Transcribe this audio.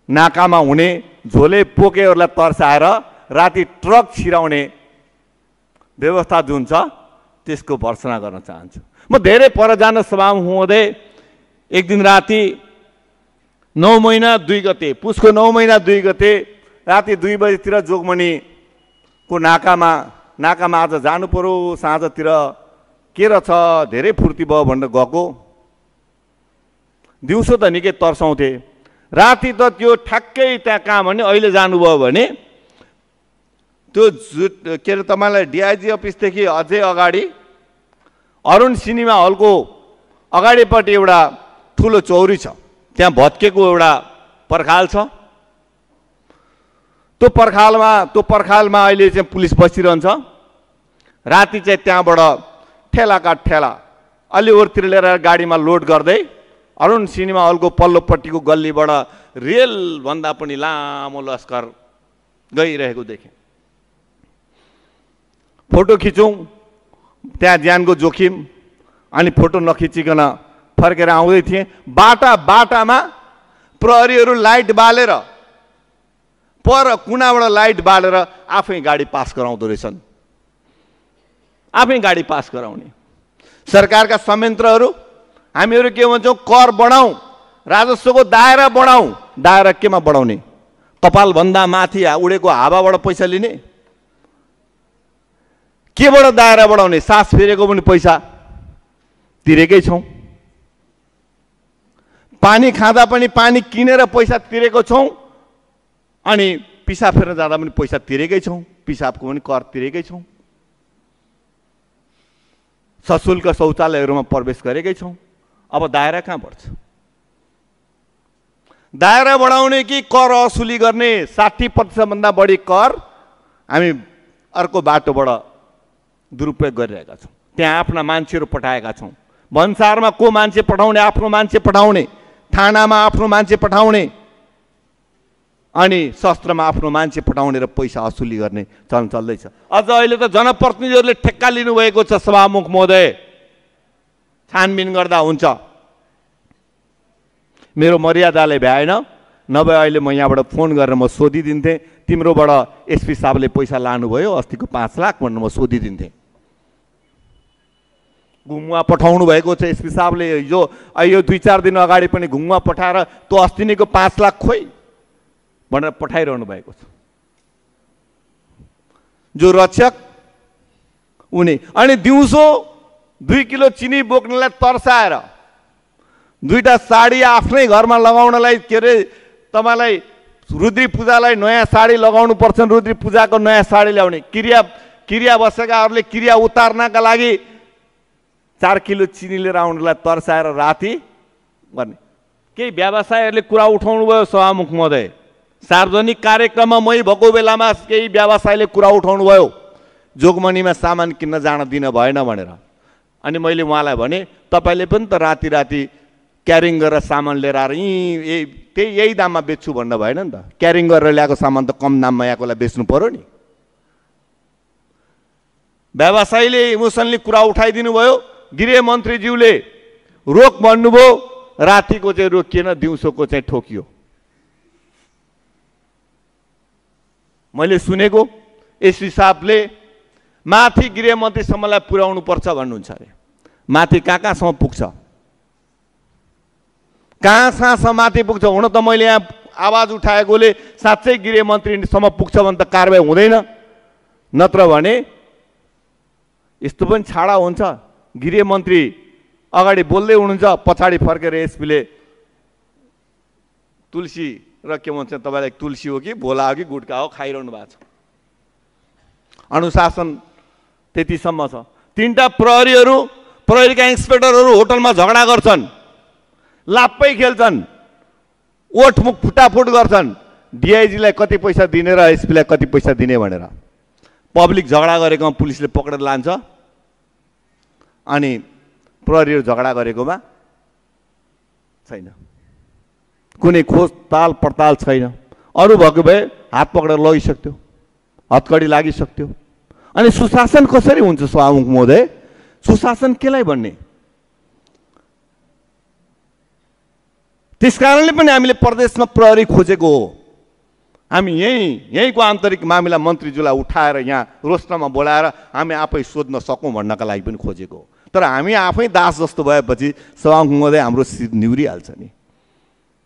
नाकामा हुने झोले पोकेहरूलाई तर्साएर राति ट्रक छिराउने व्यवस्था जुन छ त्यसको भर्सना गर्न चाहन्छु। म धेरै पर जान सभामुख महोदय, एक दिन राति 9 महिना 2 गते, पुसको 9 महिना 2 गते राति 2 बजेतिर जोगमणिको नाकामा आज जानु पर्यो, साँझतिर के रहेछ धेरै फुर्ती भयो भनेर गएको। दिउँसो त निकै तर्साउँथे, राति त त्यो ठ्याक्कै त्यहाँ कहाँ भने अहिले जानुभयो भने त्यो के अरे तपाईँलाई डिआइजी अफिसदेखि अझै अगाडि अरुण सिनेमा हलको अगाडिपट्टि एउटा ठुलो चौरी छ, त्यहाँ भत्केको एउटा पर्खाल छ। त्यो पर्खालमा अहिले चाहिँ पुलिस बसिरहन्छ। राति चाहिँ त्यहाँबाट ठेलाका ठेला अलि ओरतिर लिएर गाडीमा लोड गर्दै अरुण सिनेमा हलको पल्लोपट्टिको गल्लीबाट रेल भन्दा पनि लामो लस्कर गइरहेको देखेँ। फोटो खिचौँ, त्यहाँ ज्यानको जोखिम, अनि फोटो नखिचिकन फर्केर आउँदै थिएँ। बाटामा प्रहरीहरू लाइट बालेर पर कुनाबाट लाइट बालेर आफै गाडी पास गराउँदो रहेछन्। आफै गाडी पास गराउने सरकारका संयन्त्रहरू। हामीहरू के भन्छौँ, कर बढाउँ, राजस्वको दायरा बढाउँ। दायरा केमा बढाउने? कपालभन्दा माथि उडेको हावाबाट पैसा लिने? केबाट दायरा बढाउने? सास फेरेको पनि पैसा तिरेकै छौँ, पानी खाँदा पनि पानी किनेर पैसा तिरेको छौँ, अनि पिसाब फेर्न जाँदा पनि पैसा तिरेकै छौँ, पिसाबको पनि कर तिरेकै छौँ, सशुल्क शौचालयहरूमा प्रवेश गरेकै छौँ। अब दायरा कहाँ बढ्छ? दायरा बढाउने कि कर असुली गर्ने? 60% भन्दा बढी कर हामी अर्को बाटोबाट दुरुपयोग गरिरहेका छौँ। त्यहाँ आफ्ना मान्छेहरू पठाएका छौँ। भन्सारमा को मान्छे पठाउने? आफ्नो मान्छे पठाउने, थानामा आफ्नो मान्छे पठाउने, अनि शस्त्रमा आफ्नो मान्छे पठाउने र पैसा असुली गर्ने चलन चल्दैछ। अझ अहिले त जनप्रतिनिधिहरूले ठेक्का लिनुभएको छ। सभामुख महोदय, छानबिन गर्दा हुन्छ। मेरो मर्यादाले भ्याएन, नभए अहिले म यहाँबाट फोन गरेर म सोधिदिन्थेँ, तिम्रोबाट एसपी साहबले पैसा लानुभयो अस्तिको 5 लाख भनेर म सोधिदिन्थेँ। घुमुवा पठाउनु भएको छ एसपी साहबले। यो 2-4 दिन अगाडि पनि घुमुवा पठाएर त्यो अस्ति नैको 5 लाख खोइ भनेर पठाइरहनु भएको छ। जो रक्षक उनी, अनि दिउँसो 2 किलो चिनी बोक्नलाई तर्साएर 2टा साडी आफ्नै घरमा लगाउनलाई, के अरे तपाईँलाई रुद्री पूजालाई नयाँ साडी लगाउनु पर्छ, रुद्री पूजाको नयाँ साडी ल्याउने। क्रिया बसेकाहरूले क्रिया उतार्नका लागि 4 किलो चिनी लिएर आउनलाई तर्साएर राति गर्ने। केही व्यवसायीहरूले कुरा उठाउनु भयो सभामुख महोदय, सार्वजनिक कार्यक्रममा मै भएको बेलामा केही व्यवसायीले कुरा उठाउनु भयो जोगमणिमा सामान किन्न जान दिन भएन भनेर। अनि मैले उहाँलाई भने, तपाईँले पनि त राति क्यारिङ गरेर सामान लिएर आएर यही दाममा बेच्छु भन्न भएन नि त? क्यारिङ गरेर ल्याएको सामान त कम दाममा यहाँकोलाई बेच्नु पर्यो नि। व्यवसायीले इमोसनली कुरा उठाइदिनु भयो, गृहमन्त्रीज्यूले रोक भन्नुभयो, रातिको चाहिँ रोकिएन, दिउँसोको चाहिँ ठोकियो। मैले सुनेको एसपी साहबले माथि गृहमन्त्रीसम्मलाई पुर्याउनु पर्छ भन्नुहुन्छ अरे। माथि कहाँसम्म पुग्छ? कहाँसम्म माथि पुग्छ? हुन त मैले यहाँ आवाज उठाएकोले साँच्चै गृहमन्त्रीसम्म पुग्छ भने त कारबाही हुँदैन। नत्र भने यस्तो पनि छाडा हुन्छ, गृहमन्त्री अगाडि बोल्दै हुनुहुन्छ, पछाडि फर्केर एसपीले तुलसी र के भन्छ तपाईँलाई, तुलसी हो कि भोला हो कि गुटका हो खाइरहनु भएको छ। अनुशासन त्यतिसम्म छ। 3टा प्रहरीका इन्सपेक्टरहरू होटलमा झगडा गर्छन्, लाप्पै खेल्छन्, ओठमुख फुटाफुट गर्छन्। डिआइजीलाई कति पैसा दिने र एसपीलाई कति पैसा दिने भनेर पब्लिक झगडा गरेकोमा पुलिसले पक्रेर लान्छ, अनि प्रहरीहरू झगडा गरेकोमा छैन, कुनै खोज ताल पडताल छैन। अरू भएको भए हात पक्रेर लगिसक्थ्यो, हतकडी लागिसक्थ्यो। अनि सुशासन कसरी हुन्छ सभामुख महोदय? सुशासन केलाई भन्ने? त्यस कारणले पनि हामीले प्रदेशमा प्रहरी खोजेको हो। हामी यहीँको आन्तरिक मामिला मन्त्रीज्यूलाई उठाएर यहाँ रोस्टरमा बोलाएर हामी आफै सोध्न सकौँ भन्नका लागि पनि खोजेको हो। तर हामी आफै दास जस्तो भएपछि सभामुख महोदय हाम्रो शिर निहुरिहाल्छ नि।